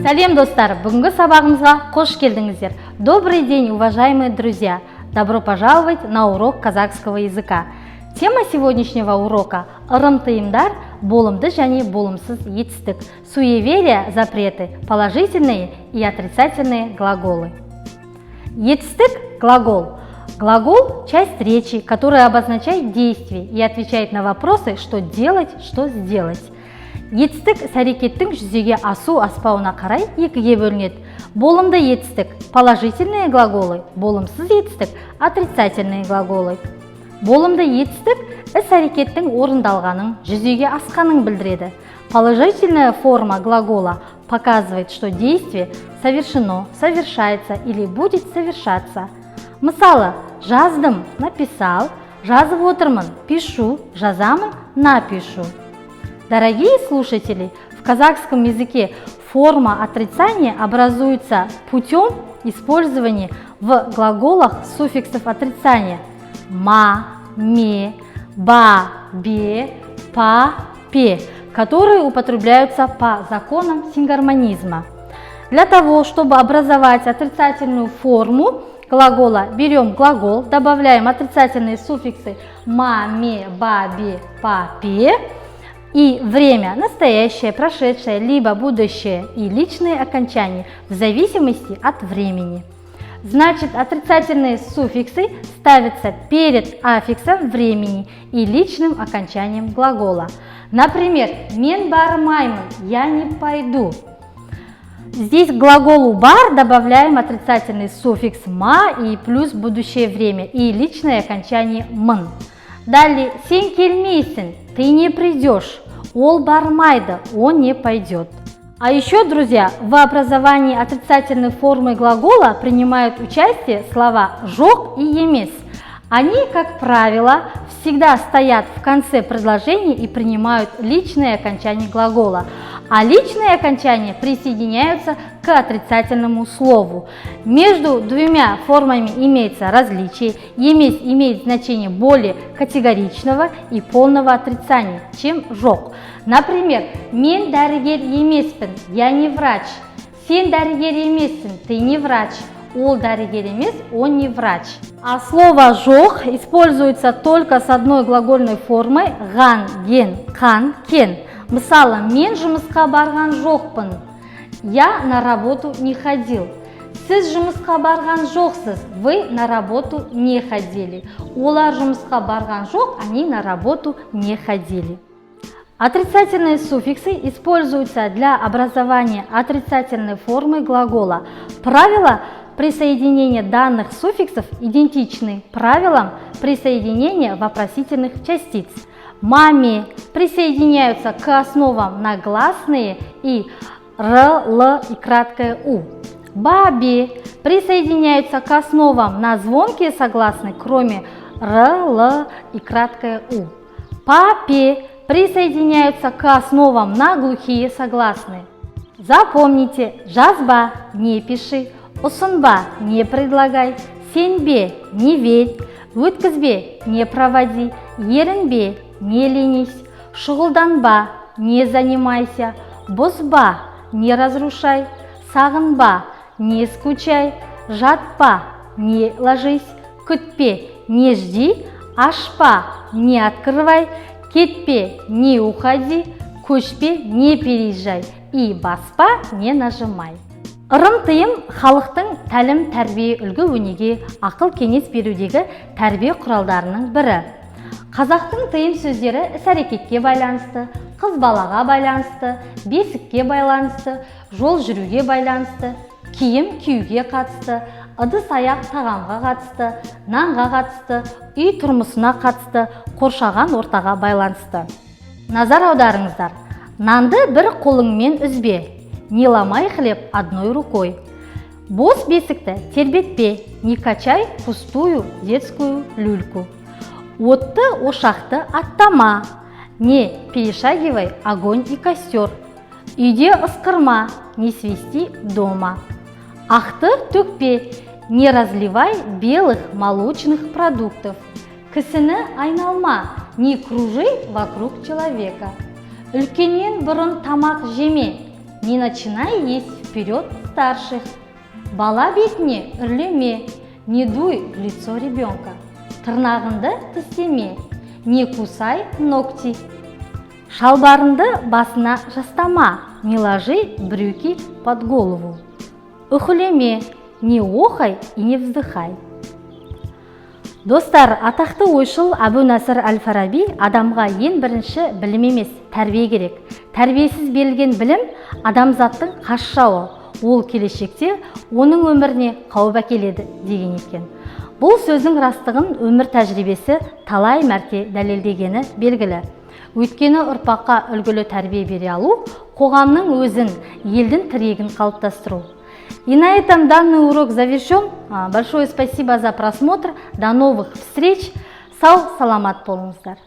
Сәлем достар, бүгінгі сабағымызға қош келдіңіздер. Добрый день, уважаемые друзья! Добро пожаловать на урок казахского языка. Тема сегодняшнего урока – ырым-тыйымдар, болымды және болымсыз етістік, суеверия, запреты, положительные и отрицательные глаголы. Етістік – глагол. Глагол – часть речи, которая обозначает действие и отвечает на вопросы, что делать, что сделать. Етістік іс-әрекеттің жүзеге асу-аспауына қарай екіге бөлінеді. Болымды етістік – положительные глаголы, болымсыз етістік – отрицательные глаголы. Болымды етістік іс-әрекеттің орындалғанын, жүзеге асқанын білдіреді. Положительная форма глагола показывает, что действие совершено, совершается или будет совершаться. Мысалы, жаздым, написал, жазып отырмын, пишу, жазамын, напишу. Дорогие слушатели, в казахском языке форма отрицания образуется путем использования в глаголах суффиксов отрицания ма, ме, ба, бе, па, пе, которые употребляются по законам сингармонизма. Для того, чтобы образовать отрицательную форму глагола, берем глагол, добавляем отрицательные суффиксы ма, ме, ба, бе, па, пе, и время настоящее, прошедшее, либо будущее и личные окончания в зависимости от времени. Значит, отрицательные суффиксы ставятся перед аффиксом времени и личным окончанием глагола. Например, мен бармаймын, я не пойду. Здесь к глаголу бар добавляем отрицательный суффикс ма и плюс будущее время и личное окончание мын. Далее, сен келмейсің, ты не придешь, ол бармайды, он не пойдет. А еще, друзья, в образовании отрицательной формы глагола принимают участие слова жоқ и емес. Они, как правило, всегда стоят в конце предложения и принимают личное окончание глагола, а личные окончания присоединяются к отрицательному слову. Между двумя формами имеется различие. Емес имеет значение более категоричного и полного отрицания, чем жоқ. Например, мен дәрігер емеспін, я не врач. Сен дәрігер емессің, ты не врач. Ол дәрігер емес, он не врач. А слово жоқ используется только с одной глагольной формой ган, ген, қан, кен. Мысалы, мен жұмысқа барған жоқпын. Я на работу не ходил. Сіз жұмысқа барған жоқсыз. Вы на работу не ходили. Олар жұмысқа барған жоқ, они на работу не ходили. Отрицательные суффиксы используются для образования отрицательной формы глагола. Правила присоединения данных суффиксов идентичны правилам присоединения вопросительных частиц. Маме присоединяются к основам на гласные и р, л и краткое у. Бабе присоединяются к основам на звонкие согласные, кроме р, л и краткое у. Папе присоединяются к основам на глухие согласные. Запомните, жазба – не пиши, ұсынба – не предлагай, сенбе – не верь, өткізбе – не проводи, ерінбе – не ленись, шұғылданба – не занимайся, бұзба – не разрушай, сағынба – не скучай, жатпа – не ложись, күтпе – не жди, ашпа – не открывай, кетпе – не уходи, көшпе – не переезжай и баспа – не нажимай. Ырым-тыйым халықтың тәлім, тәрбие, үлгі өнеге, ақыл кеңес берудегі тәрбие құралдарының бірі. Қазақтың тыйым сөздері іс-әрекетке байланысты, қыз балаға байланысты, бесікке байланысты, жол жүруге байланысты, киім киюге қатысты, ыдыс-аяқ тағамға қатысты, нанға қатысты, үй тұрмысына қатысты, қоршаған ортаға байланысты. Назар аударыңыздар. Нанды бір қолыңмен үзбе. Не ломай хлеб одной рукой. Бос бесікті тербетпе, не качай пустую детскую люльку. Отты ошақты аттама, не перешагивай огонь и костер. Үйде ысқырма, не свисти дома. Ақты төкпе, не разливай белых молочных продуктов. Кісіні айналма, не кружи вокруг человека. Үлкеннен бұрын тамақ жеме, не начинай есть вперед старших. Бала бетіне үрлеме, не дуй в лицо ребенка. Тырнағыңды тістеме, не кусай ногти. Шалбарыңды басына жастама, не ложи брюки под голову. Үхілеме, не охай и не вздыхай. Достар, атақты ойшыл Әбу Насыр әл-Фараби адамға ең бірінші білім емес, тәрбие керек. Тәрбиесіз берілген білім адамзаттың қас жауы, ол келешекте оның өміріне қауіп әкеледі деген екен. Бұл сөздің растығын өмір тәжірибесі талай мәрте дәлелдегені белгілі. Өйткені ұрпаққа үлгілі тәрбие бере алу, қоғамның өзін, елдің тірегін қалыптастыру. И на этом данный урок завершен. Большое спасибо за просмотр. До новых встреч. Сау, саламат болыңыздар.